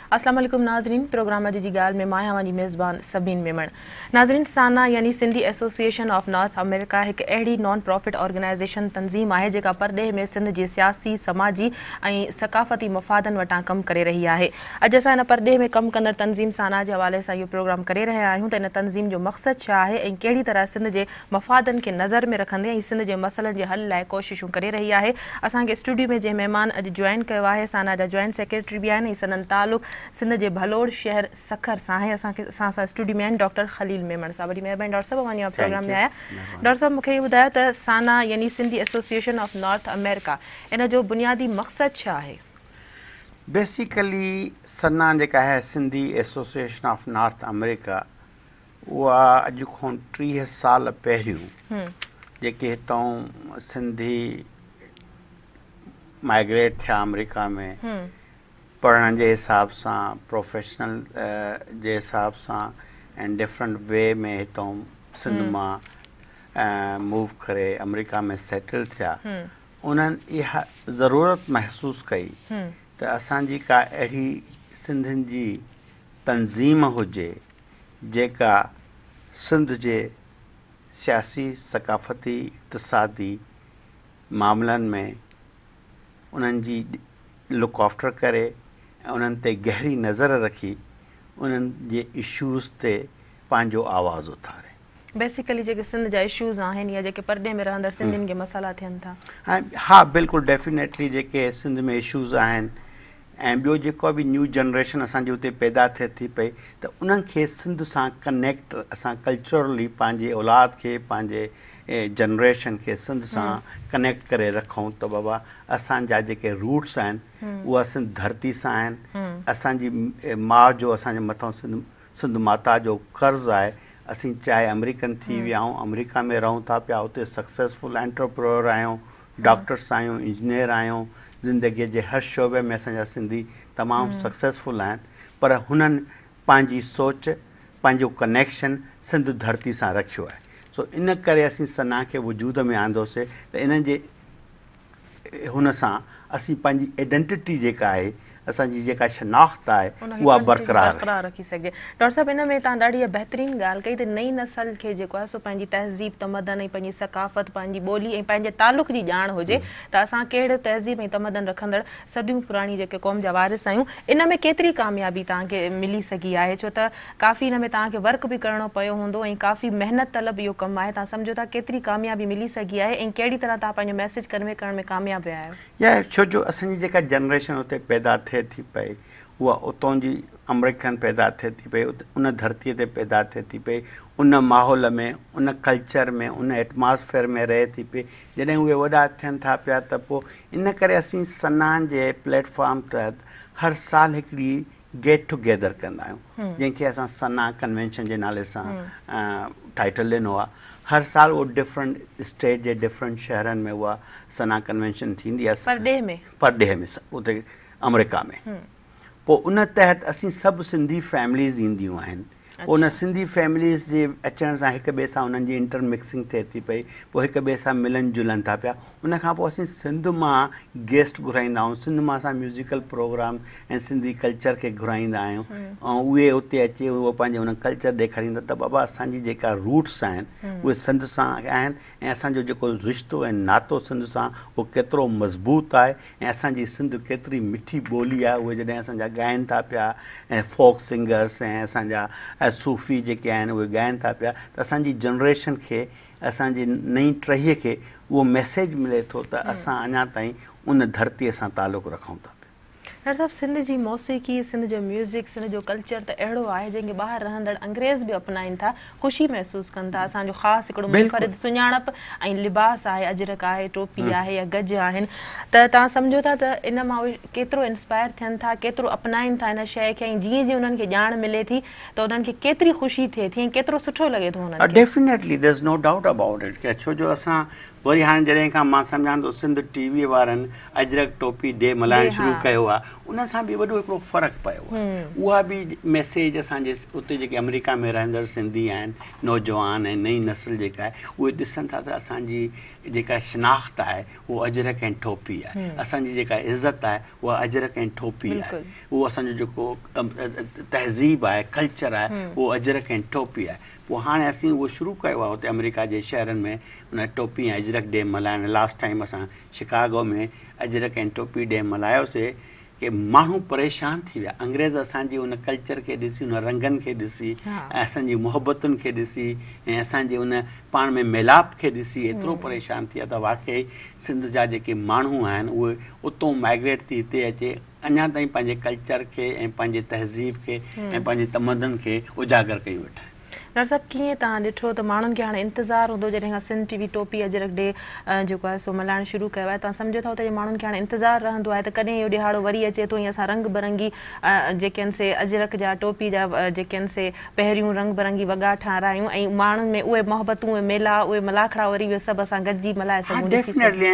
अस्सलाम वालेकुम नाज़रीन, प्रोग्राम जी गाल में मां आहियां मेज़बान सबीन मेमण। नाज़रीन, साना यानी Sindhi association of north America एक अहिड़ी नॉन प्रॉफिट ऑर्गेनाइज़ेशन तंज़ीम है जेका परॾे में सिंध जे सियासी समाजी ऐं सकाफ़ती मफ़ादनि वटां कमु करे रही आहे। अॼु असां हिन परॾे में कमु कंदड़ तंज़ीम साना जे हवाले सां इहो प्रोग्राम करे रहिया आहियूं त इन तंज़ीम जो मक़सदु छा आहे ऐं कहिड़ी तरह सिंध जे मफ़ादनि खे नज़र में रखंदे ऐं सिंध जे मसइलनि जे हल लाइ कोशिशूं करे रही आहे। असांखे स्टूडियो में जे महिमान अॼु जॉइन कयो आहे साना जा जॉइंट सेक्रेटरी बि आहिनि ऐं सदन तालुक़ सिंध जे भलोड़ शहर सखर सां आहे। असां स्टूडियो में आहिनि डॉक्टर ख़लील मेमण साहब। वॾी महिरबानी डॉक्टर साहब, वञी प्रोग्राम में आया। डॉक्टर साहब, मूंखे इहो ॿुधायो त साना यानी Sindhi association of north America in जो बुनियादी मक़सदु छा आहे? बेसिकली सना जेका आहे Sindhi association of north America उहा अॼु खां 30 साल पहिरियों जेके हितां सिंधी माइग्रेट थिया अमेरिका में पढ़ण जे हिसाब सां, प्रोफेशनल जे हिसाब सां ऐं डिफरेंट वे में हितां सिंध मां मूव करे अमेरिका में सेटल थिया, उन्हनि इहा ज़रूरत महसूसु कई त असांजी का अहिड़ी सिंधियुनि जी तंज़ीम हुजे जेका सिंध जे सियासी, सकाफ़ती, इक़्तिसादी मामलनि में उन्हनि जी लुक आफ्टर करे ऐं उन्हनि ते गहरी नज़र रखी उन्हनि जे इशूज़ ते पंहिंजो आवाज़ु उथारे। बेसिकली जेके सिंध जा इशूज़ आहिनि या जेके परॾे में रहंदड़ सिंधियुनि खे मसाला थियनि था। हा, बिल्कुलु डेफिनेटली जेके सिंध में इशूज़ आहिनि ऐं ॿियो जेको बि न्यू जनरेशन असांजे उते पैदा थिए थी पई त उन्हनि खे सिंध सां कनेक्ट असां कल्चरली पंहिंजे औलाद खे, पंहिंजे जनरेशन खे सिंध सां कनेक्ट करे रखूं त बाबा असांजा जेके रूट्स आहिनि उहा सिंध धरती सां आहिनि। असांजी माउ जो असांजे मथां सिंध माता जो कर्ज़ु आहे। असीं चाहे अमेरिकन थी विया आहियूं, अमेरिका में रहूं था पिया, उते सक्सेसफुल एंटरप्रेन्योर आहियूं, डॉक्टर्स आहियूं, इंजीनियर आहियूं, ज़िंदगीअ जे हर शोबे में असांजा सिंधी तमामु सक्सेसफुल आहिनि, पर हुननि पंहिंजी सोच, पंहिंजो कनेक्शन सिंध धरती सां रखियो आहे। सो इन करे असीं सना खे वजूद में आंदोसीं त इन्हनि जे हुन सां असीं पंहिंजी आइडेंटिटी जेका आहे, असांजी जेका शनाख़्त आहे उहा बरक़रार रखी सघे। डॉक्टर साहब, इन में तव्हां ॾाढी बहितरीनु ॻाल्हि कई त नई नसल खे जेको आहे सो पंहिंजी तहज़ीब, तमदन ऐं पंहिंजी सकाफ़त, पंहिंजी ॿोली ऐं पंहिंजे तालुक़ जी ॼाण हुजे त असां कहिड़े तहज़ीब ऐं तमदन रखंदड़ सदियूं पुराणी जेके क़ौम जा वारिस आहियूं। इन में केतिरी कामयाबी तव्हांखे मिली सघी आहे? छो त काफ़ी इन में तव्हांखे वर्क बि करिणो पियो हूंदो ऐं काफ़ी महिनत तलब इहो कमु आहे। तव्हां सम्झो था केतिरी कामयाबी मिली सघी आहे ऐं कहिड़ी तरह तव्हां पंहिंजो मैसेज कन्वे करण में कामयाबु रहिया आहियो? या छो जो असांजी जेका जनरेशन उते पैदा थिए थी पई उहा उतां जी अमेरिकन पैदा थिए थी पई, उन धरतीअ ते पैदा थिए थी पई, उन माहौल में, उन कल्चर में, उन एटमॉस्फेयर में रहे थी पई। जॾहिं उहे वॾा थियनि था पिया त पोइ इन करे असीं सना जे प्लेटफॉर्म तहत हर साल हिकिड़ी गेट टुगेदर कंदा आहियूं, जंहिंखे असां सना कन्वेंशन जे नाले सां टाइटल ॾिनो आहे। हर साल उहो डिफरेंट स्टेट जे डिफरेंट शहरनि में उहा सना कन्वेंशन थींदी आहे, परॾे में उते अमेरिका में। पोइ उन तहत असीं सभु सिंधी फैमिलीज़ ईंदियूं आहिनि। पोइ उन सिंधी फैमिलीज़ जे अचण सां हिक ॿिए सां उन्हनि जी इंटरमिक्सिंग थिए थी पई, पोइ हिक ॿिए सां मिलनि जुलनि था पिया। उन खां पोइ असीं सिंध मां गेस्ट घुराईंदा आहियूं, सिंध मां असां म्यूज़िकल प्रोग्राम ऐं सिंधी कल्चर खे घुराईंदा आहियूं ऐं उहे उते अची उहो पंहिंजो उन कल्चर ॾेखारींदा त बाबा असांजी जेका रूट्स आहिनि उहे सिंध सां आहिनि ऐं असांजो जेको रिश्तो ऐं नातो सिंध सां उहो केतिरो मज़बूत आहे ऐं असांजी सिंध केतिरी मिठी ॿोली आहे। उहे जॾहिं असांजा ॻाइनि था पिया ऐं फोक सिंगर्स ऐं असांजा सूफ़ी जेके आहिनि उहे ॻाइनि था पिया त असांजी जनरेशन खे, असांजी नई टहीअ खे उहो मैसेज मिले थो त असां अञा ताईं उन धरतीअ सां तालुक़ु रखूं था। डॉक्टर साहब, सिंध जी मौसीक़ी, सिंध जो म्यूज़िक, सिंध जो कल्चर त अहिड़ो आहे जंहिंखे ॿाहिरि रहंदड़ अंग्रेज़ बि अपनाइनि था, ख़ुशी महसूसु कनि था। असांजो ख़ासि हिकिड़ो मुनफ़रिद सुञाणप ऐं लिबास आहे, अजरक आहे, टोपी आहे या गज आहिनि, त तव्हां सम्झो था त इन मां उहे केतिरो इंस्पायर थियनि था, केतिरो अपनाइनि था इन शइ खे, ऐं जीअं जीअं उन्हनि खे ॼाण मिले थी त उन्हनि खे केतिरी ख़ुशी थिए थी ऐं केतिरो सुठो लॻे थो उन्हनि खे। Definitely there is no doubt about it. छो जो असां वरी हाणे जॾहिं खां मां सम्झां थो सिंध टीवी वारनि अजरक टोपी डे मल्हाइणु शुरू कयो आहे, उन सां बि वॾो हिकिड़ो फ़र्क़ु पियो आहे। उहा बि मैसेज असांजे उते जेके अमेरिका में रहंदड़ सिंधी आहिनि, नौजवान ऐं नई नस्ल जेका आहे, उहे ॾिसनि था त असांजी जेका शिनाख़्त आहे उहो अजरक ऐं टोपी आहे, असांजी जेका इज़त आहे उहा अजरक ऐं टोपी आहे, उहो असांजो जेको तहज़ीब आहे कल्चर आहे उहो अजरक ऐं टोपी आहे। पोइ हाणे असीं उहो शुरू कयो आहे हुते अमेरिका जे शहरनि में उन टोपी ऐं अजरक डे मल्हाइण। लास्ट टाइम असां शिकागो में अजरक ऐं टोपी डे मल्हायोसीं कि माण्हू परेशान थी विया, अंग्रेज़ असांजी उन कल्चर खे ॾिसी उन रंगनि खे ॾिसी ऐं असांजी मुहबतुनि खे ॾिसी ऐं असांजे उन पाण में मिलाप खे ॾिसी एतिरो परेशान थी विया त वाक़ई सिंध जा जेके माण्हू आहिनि उहे उतां माइग्रेट थी हिते अचे अञा ताईं पंहिंजे कल्चर खे ऐं पंहिंजे तहज़ीब खे ऐं पंहिंजे तमदन खे उजागर कयूं वेठा आहिनि। डॉक्टर साहब कीअं तव्हां ॾिठो त माण्हुनि खे हाणे इंतज़ारु हूंदो जॾहिं खां सिंध टीवी टोपी अजरक डे जेको आहे सो मल्हाइणु शुरू कयो आहे, तव्हां सम्झो था त माण्हुनि खे हाणे इंतज़ारु रहंदो आहे त कॾहिं इहो ॾिहाड़ो वरी अचे थो, ईअं असां रंग बिरंगी जेके आहिनि से अजरक जा टोपी जा जेके आहिनि से पहिरियों रंग बिरंगी वॻा ठारायूं ऐं माण्हुनि में उहे मोहबतूं उहे मेला उहे मलाखड़ा वरी उहे सभु असां गॾिजी मल्हाए सघूं। डेफिनेटली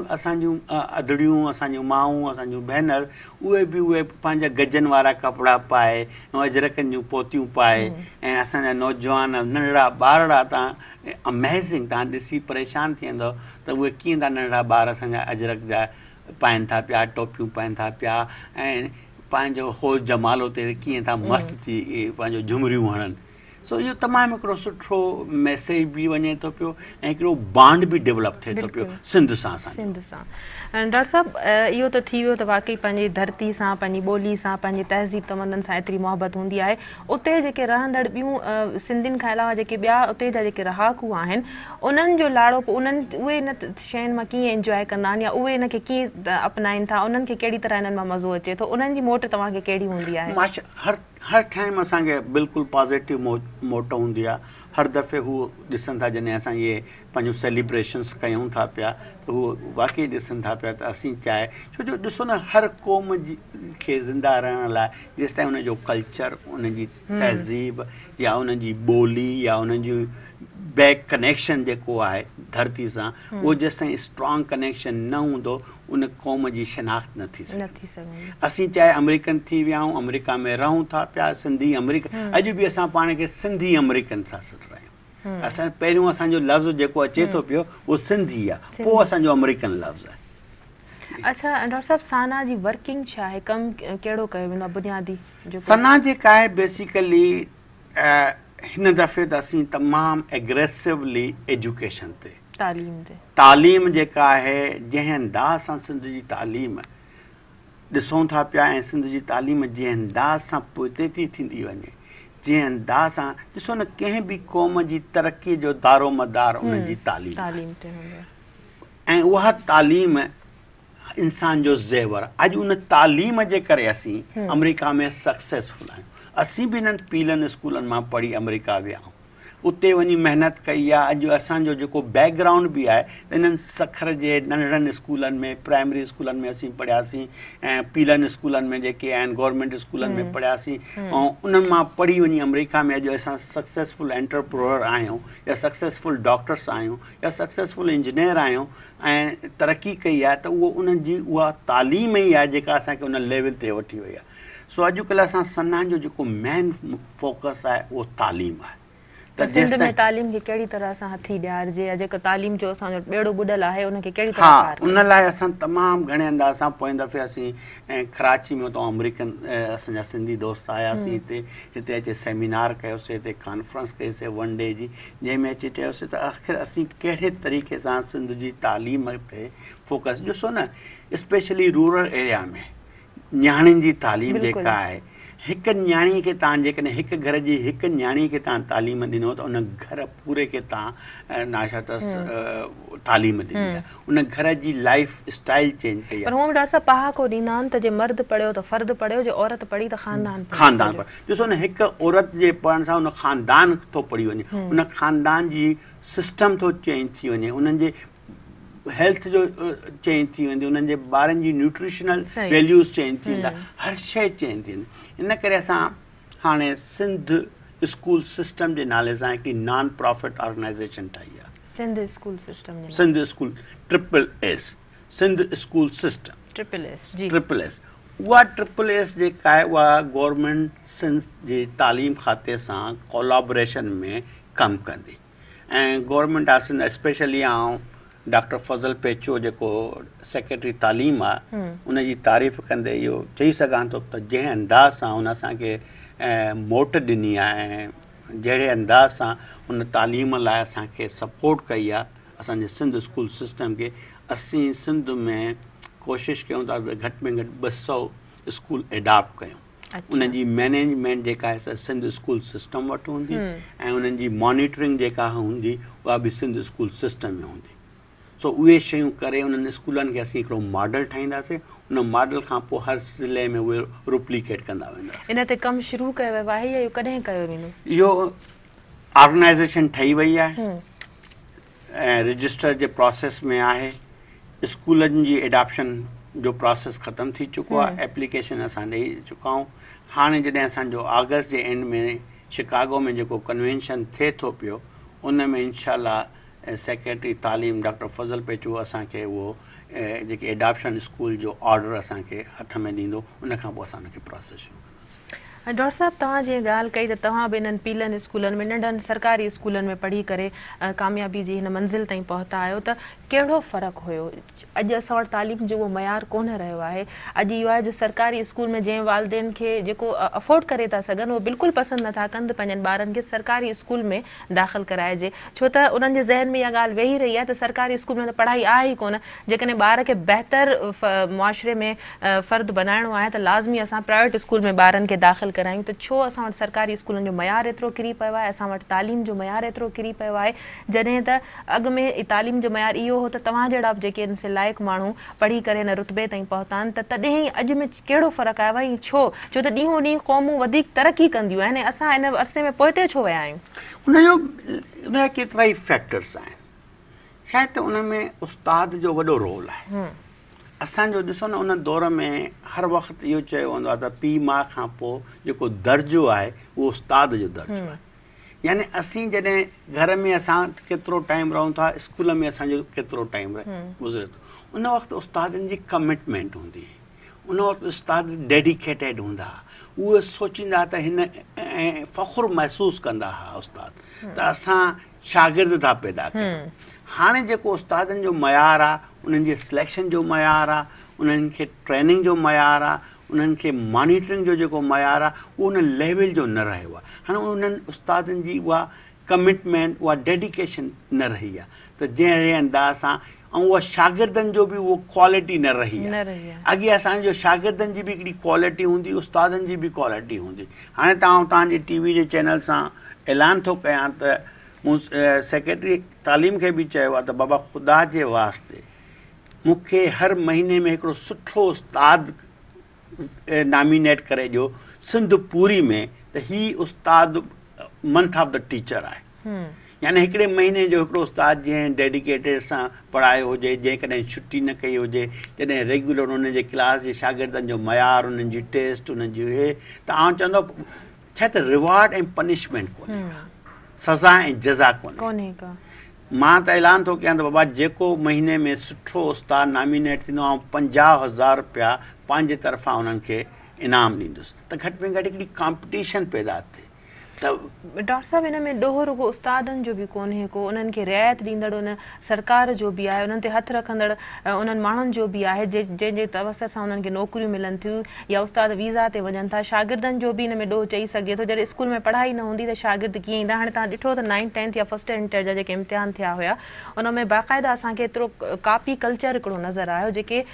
असांजूं अदड़ियूं असांजूं माऊं असांजूं भेनर उहे बि उहे पंहिंजा गजनि वारा कपिड़ा पाए ऐं अजरकनि जूं पोतियूं पाए ऐं असांजा नौजवान नंढड़ा ॿारड़ा तव्हां अमेज़िंग तव्हां ॾिसी परेशान थी वेंदव त उहे कीअं था नंढड़ा ॿार असांजा अजरक जा पाइनि था पिया, टोपियूं पाइनि था पिया ऐं पंहिंजो होश जमालो ते कीअं था मस्तु थी पंहिंजो झुमरियूं हणनि। सो इहो तमामु हिकिड़ो सुठो मैसेज बि वञे थो पियो ऐं हिकिड़ो बांड बि डेवलप थिए थो पियो सिंध सां। सिंध सां डॉक्टर साहब इहो त थी वियो त वाक़ई पंहिंजी धरती सां पंहिंजी ॿोली सां पंहिंजी तहज़ीब तमदन सां एतिरी मोहबत हूंदी आहे। उते जेके रहंदड़ ॿियूं सिंधियुनि खां अलावा जेके ॿिया उते जा जेके रहाकू आहिनि उन्हनि जो लाड़ो उन्हनि उहे इन शयुनि मां कीअं इंजॉय कंदा आहिनि या उहे इनखे कीअं अपनाइनि था, उन्हनि खे कहिड़ी तरह इन्हनि मां मज़ो अचे थो, उन्हनि जी मोट तव्हांखे कहिड़ी हूंदी आहे? हर टाइम असांखे बिल्कुलु पॉज़िटिव मोट हूंदी आहे। हर दफ़े हू ॾिसनि था जॾहिं असां इहे पंहिंजूं सेलिब्रेशन्स कयूं था पिया त उहो वाक़ई ॾिसनि था पिया त असीं चाहे छो जो ॾिसो न हर क़ौम खे ज़िंदा रहण लाइ जेसि ताईं उनजो कल्चर उनजी तहज़ीब या उनजी ॿोली या उनजी बैक कनेक्शन जेको आहे धरती सां उहो जेसि ताईं स्ट्रॉन्ग कनेक्शन न हूंदो उन क़ौम जी शिनाख़्त न थी सघे। असीं चाहे अमेरिकन थी विया आहियूं, अमेरिका में रहूं था पिया, सिंधी अमेरिकन अॼु बि असां पाण खे सिंधी अमेरिकन सां सॾु आहियूं। असां पहिरियों असांजो लफ़्ज़ जेको अचे थो पियो उहो सिंधी आहे, पोइ असांजो अमेरिकन लफ़्ज़ आहे। अच्छा डॉक्टर साहब साना जी वर्किंग छा आहे, कमु कहिड़ो कयो वेंदो आहे बुनियादी? सना जेका आहे बेसिकली हिन दफ़े त असीं तमामु एग्रेसिवली एजुकेशन ते तालीम जेका आहे जंहिं अंदाज़ सां सिंध जी तालीम ॾिसूं था पिया ऐं सिंध जी तालीम जंहिं अंदाज़ सां पुठिते थी थींदी वञे, जंहिं अंदाज़ सां ॾिसो न कंहिं बि क़ौम जी तरक़ीअ जो दारो मदार उन जी तालीम ऐं उहा तालीम इंसान जो ज़ेवर। अॼु उन तालीम जे करे असीं अमेरिका में सक्सेसफुल आहियूं। असीं बि इन्हनि पीलनि स्कूलनि मां पढ़ी अमेरिका विया आहियूं, उते वञी महिनत कई आहे। अॼु असांजो जेको बैकग्राउंड बि आहे त इन्हनि सखर जे नंढड़नि स्कूलनि में प्राइमरी स्कूलनि में असीं पढ़ियासीं ऐं पीलनि स्कूलनि में जेके आहिनि गवर्नमेंट स्कूलनि में पढ़ियासीं ऐं उन्हनि मां पढ़ी वञी अमेरिका में अॼु असां सक्सेसफुल एंटरप्रेन्योर आहियूं या सक्सेसफुल डॉक्टर्स आहियूं या सक्सेसफुल इंजीनियर आहियूं ऐं तरक़ी कई आहे त उहो उन्हनि जी उहा तालीम ई आहे जेका असांखे उन लेवल ते वठी वई आहे। सो अॼुकल्ह असां सना जो जेको मेन फोकस आहे उहो तालीम आहे। सिंध में तालीम खे कहिड़ी तरह सां हथी ॾियारिजे या जेको तालीम जो असांजो ॿेड़ो ॿुॾल आहे उनखे कहिड़ी तरह? उन लाइ असां तमामु घणे अंदाज़ सां पोएं दफ़े असीं ऐं कराची में उतां अमेरिकन असांजा सिंधी दोस्त आयासीं हिते अची सेमिनार कयोसीं, हिते कॉन्फ्रेंस कईसीं 1 डे जी, जंहिंमें अची चयोसीं त आख़िर असीं कहिड़े तरीक़े सां सिंध जी तालीम ते फोकस ॾिसो न स्पेशली रूरल एरिया में न्याणियुनि जी तालीम जेका आहे हिकु न्याणी खे तव्हां जेकॾहिं हिकु घर जी हिकु न्याणी खे तव्हां तालीम ॾिनो त उन घर पूरे खे तव्हां नाशा अथसि तालीम ॾिनी आहे, उन घर जी लाइफ स्टाइल चेंज कई आहे। पर हूअं बि डॉक्टर साहब पहाको ॾींदा आहिनि त जे मर्द पढ़ियो त फ़र्द पढ़ियो, जे औरत पढ़ी त ख़ानदान पढ़। ॾिसो न हिकु औरत जे पढ़ण सां उन ख़ानदान थो पढ़ी वञे, उन ख़ानदान जी सिस्टम थो चेंज थी वञे, उन्हनि जे हेल्थ जो चेंज थी वेंदी, उन्हनि जे ॿारनि जी न्यूट्रिशनल वैल्यूज़ चेंज थी वेंदा, हर शइ चेंज थी वेंदी। इन करे असां हाणे सिंध स्कूल सिस्टम जे नाले सां हिकिड़ी नॉन प्रॉफिट ऑर्गेनाइज़ेशन ठाही आहे, Sindh school system. Sindh school SSS Sindh school system SSS। उहा SSS जेका आहे उहा गवर्नमेंट सिंध जे तालीम खाते सां कोलैबोरेशन में कमु कंदी ऐं गवर्नमेंट ऑफ सिंध स्पेशली आउं डॉक्टर फज़ल पेचो जेको सेक्रेटरी तालीम आहे उन जी तारीफ़ कंदे इहो चई सघां थो त जंहिं अंदाज़ सां हुन असांखे मोट ॾिनी आहे ऐं जहिड़े अंदाज़ सां उन तालीम लाइ असांखे सपोर्ट कई आहे असांजे सिंध स्कूल सिस्टम खे असीं सिंध में कोशिशि कयूं था त घटि में घटि 200 स्कूल एडॉप्ट कयूं। उन्हनि जी मैनेजमेंट जेका आहे सिंध स्कूल सिस्टम वटि हूंदी ऐं उन्हनि जी मॉनिटरिंग जेका हूंदी उहा बि सिंध स्कूल सिस्टम में हूंदी। सो उहे शयूं करे उन्हनि स्कूलनि खे असीं हिकिड़ो मॉडल ठाहींदासीं, उन मॉडल खां पोइ हर ज़िले में उहे रुप्लिकेट कंदा वेंदासीं। इन ते कमु शुरू कयो वियो आहे या इहो कॾहिं कयो वेंदो? इहो ऑर्गेनाइज़ेशन ठही वई आहे ऐं रजिस्टर जे प्रोसेस में आहे। स्कूलनि जी एडॉप्शन जो प्रोसेस ख़तमु थी चुको आहे, एप्लीकेशन असां ॾेई चुका आहियूं। हाणे जॾहिं असांजो अगस्त जे एंड में शिकागो में जेको कन्वेंशन थिए थो पियो उन में इंशाल्लाह सेक्रेटरी तालीम डॉक्टर फज़ल पेचो असांखे उहो जेके एडॉप्शन स्कूल जो ऑर्डर असांखे हथ में ॾींदो, उन खां पोइ असां उनखे प्रोसेस शुरू कंदासीं। डॉक्टर साहब तव्हां जीअं ॻाल्हि कई त तव्हां बि इन्हनि पीलनि स्कूलनि में नंढनि सरकारी स्कूलनि में पढ़ी करे कामयाबी जी हिन मंज़िल ताईं पहुता आहियो, त कहिड़ो फ़र्क़ु हुयो? अॼु असां वटि तालीम जो उहो मयार कोन रहियो आहे। अॼु इहो आहे जो सरकारी स्कूल में जंहिं वालदेन खे जेको अफोर्ड करे था सघनि उहो बिल्कुलु पसंदि नथा कनि त पंहिंजनि ॿारनि खे सरकारी स्कूल में दाख़िल कराइजे, छो त उन्हनि जे ज़हन में इहा ॻाल्हि वेही रही आहे त सरकारी स्कूल में त पढ़ाई आहे ई कोन। जेकॾहिं ॿार खे बहितर मुआशरे में फ़र्द बनाइणो आहे त लाज़मी असां प्राइवेट स्कूल में ॿारनि खे दाख़िल करायूं। त छो असां वटि सरकारी स्कूलनि जो मयार एतिरो किरी पियो आहे, असां वटि तालीम जो मयार एतिरो किरी पियो आहे, जॾहिं त अॻु में तालीम जो मयार इहो हो त तव्हां जहिड़ा बि जेके इनसे लाइक़ु माण्हू पढ़ी करे हिन रुतबे ताईं पहुता आहिनि, त तॾहिं अॼु में कहिड़ो फ़र्क़ु आयो आहे? छो त ॾींहों ॾींहुं क़ौमूं वधीक तरक़ी कंदियूं आहिनि, असां इन अरसे में पोइते छो विया आहियूं? उनजा केतिरा ई फैक्टर्स आहिनि। शायदि त उन में उस्ताद जो वॾो रोल आहे। असांजो ॾिसो न उन दौर में हर वक़्तु इहो चयो वेंदो आहे त पीउ माउ खां पोइ जेको दर्जो आहे उहो उस्ताद जो दर्जो आहे। यानी असीं जॾहिं घर में असां केतिरो टाइम रहूं था, स्कूल में असांजो केतिरो टाइम गुज़रे थो, उन वक़्तु उस्तादनि जी कमिटमेंट हूंदी, उन वक़्तु उस्ताद डेडिकेटेड हूंदा, उहे सोचींदा त हिन ऐं फ़ख़ुरु महसूसु कंदा हुआ उस्ताद त असां शागिर्द था पैदा कयूं। हाणे जेको उस्तादनि जो मयार आहे, उन्हनि जे सिलेक्शन जो मयार आहे, उन्हनि खे ट्रेनिंग जो मयार आहे, उन्हनि खे मॉनिटरिंग जो जेको मयार आहे उहो उन लेवल जो न रहियो आहे। हाणे उन्हनि उस्तादनि जी उहा कमिटमेंट, उहा डेडिकेशन न रही आहे, त जहिड़े अंदाज़ सां ऐं उहा शागिर्दनि जो बि उहो क्वालिटी न रही आहे। अॻे असांजो शागिर्दनि जी बि हिकिड़ी क्वालिटी हूंदी, उस्तादनि जी बि क्वालिटी हूंदी। हाणे तव्हांजे टीवी जे चैनल सां ऐलान थो कयां त मूं सेक्रेटरी तालीम खे बि चयो आहे त बाबा ख़ुदा जे वास्ते मूंखे हर महीने में हिकिड़ो सुठो उस्ताद नॉमिनेट करे ॾियो सिंध पूरी में, त ही उस्ताद मंथ ऑफ द टीचर आहे। यानी हिकिड़े महीने जो हिकिड़ो उस्ताद जंहिं डेडिकेटेड सां पढ़ायो हुजे, जंहिं कॾहिं छुटी न कई हुजे, जॾहिं रेगुलर उन जे क्लास जे शागिर्दनि जो मयार, उन्हनि जी टेस्ट, उन्हनि जी इहे, त आउं चवंदो छा त रिवार्ड ऐं पनिशमेंट कोन्हे का, सज़ा ऐं जज़ा कोन्हे का। मां त ऐलान थो कयां त बाबा जेको महीने में सुठो उस्ताद नॉमिनेट थींदो ऐं 50,000 रुपया पंहिंजे तरफ़ां उन्हनि खे इनाम ॾींदुसि, त घटि में घटि हिकिड़ी कॉम्पिटिशन पैदा थिए। डॉक्टर साहब इन में ॾोहो रुगो उस्तादनि जो बि कोन्हे को, उन्हनि खे रिआयत ॾींदड़ उन सरकार जो बि आहे, उन्हनि ते हथु रखंदड़ उन्हनि माण्हुनि जो बि आहे जंहिंजे तवसर सां उन्हनि खे नौकरियूं मिलनि थियूं या उस्ताद वीज़ा ते वञनि था। शागिर्दनि जो बि इन में ॾोहो चई सघे थो, जॾहिं स्कूल में पढ़ाई न हूंदी त शागिर्द कीअं ईंदा? हाणे तव्हां ॾिठो त 9th 10th या फस्ट इंटर जा जेके इम्तिहान थिया हुया उन में बाक़ाइदा असांखे एतिरो कापी कल्चर हिकिड़ो नज़र आयो, जेके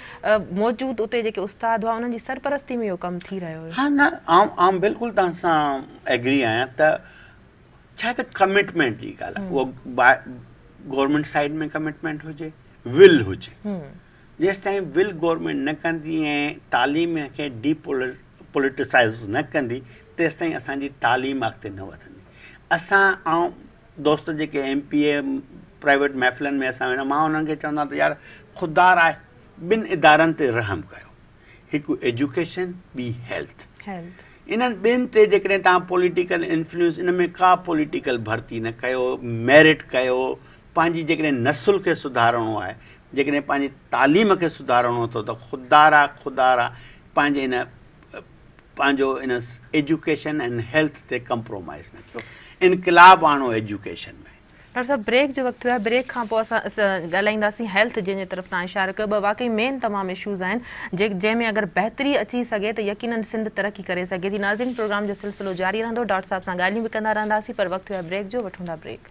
मौजूदु उते जेके उस्ताद हुआ उन्हनि जी सरपरस्ती में इहो कमु थी रहियो हुयो। हा न, आउं बिल्कुलु तव्हां सां एग्री आहियां त छा त कमिटमेंट जी ॻाल्हि आहे, उहा गवर्नमेंट साइड में कमिटमेंट हुजे, विल हुजे। जेसि ताईं विल गवर्नमेंट न कंदी ऐं तालीम खे डीपोलिटिसाइज़ न कंदी तेसि ताईं असांजी तालीम अॻिते न वधंदी। असां ऐं दोस्त जेके MPA प्राइवेट महफ़िलनि में असां वेंदा, मां उन्हनि खे चवंदा त यार ख़ुदा आहे ॿिनि इदारनि ते रहम कयो, हिकु एजुकेशन, ॿी हेल्थ। इन्हनि ॿिनि ते जेकॾहिं तव्हां पॉलिटिकल इन्फ्लुएंस, इन में का पॉलिटिकल भर्ती न कयो, मेरिट कयो, पंहिंजी जेकॾहिं नसुल खे सुधारणो आहे, जेकॾहिं पंहिंजी तालीम खे सुधारणो अथव त ख़ुदारा पंहिंजो इन एजुकेशन एंड हेल्थ ते कंप्रोमाइज़ न कयो। इनक़िलाब आणो एजुकेशन में, डॉक्टर साहब ब्रेक जो वक्त है, ब्रेक का ॻाल्हाईंदासीं हेल्थ जंहिंजे तरफ़ तव्हां इशारो कयो। ॿ वाकई मेन तमामु इशूज़ आहिनि जंहिंमें अगर बेहतरी अची सके तो यकीनन सिंध तरक्की करे सके थी। नाज़रीन, प्रोग्राम जो सिलसिलो जारी रहंदो, डॉक्टर साहब सां ॻाल्हियूं भी कंदा रहंदासीं, पर वक्त है ब्रेक जो, वठूं था ब्रेक।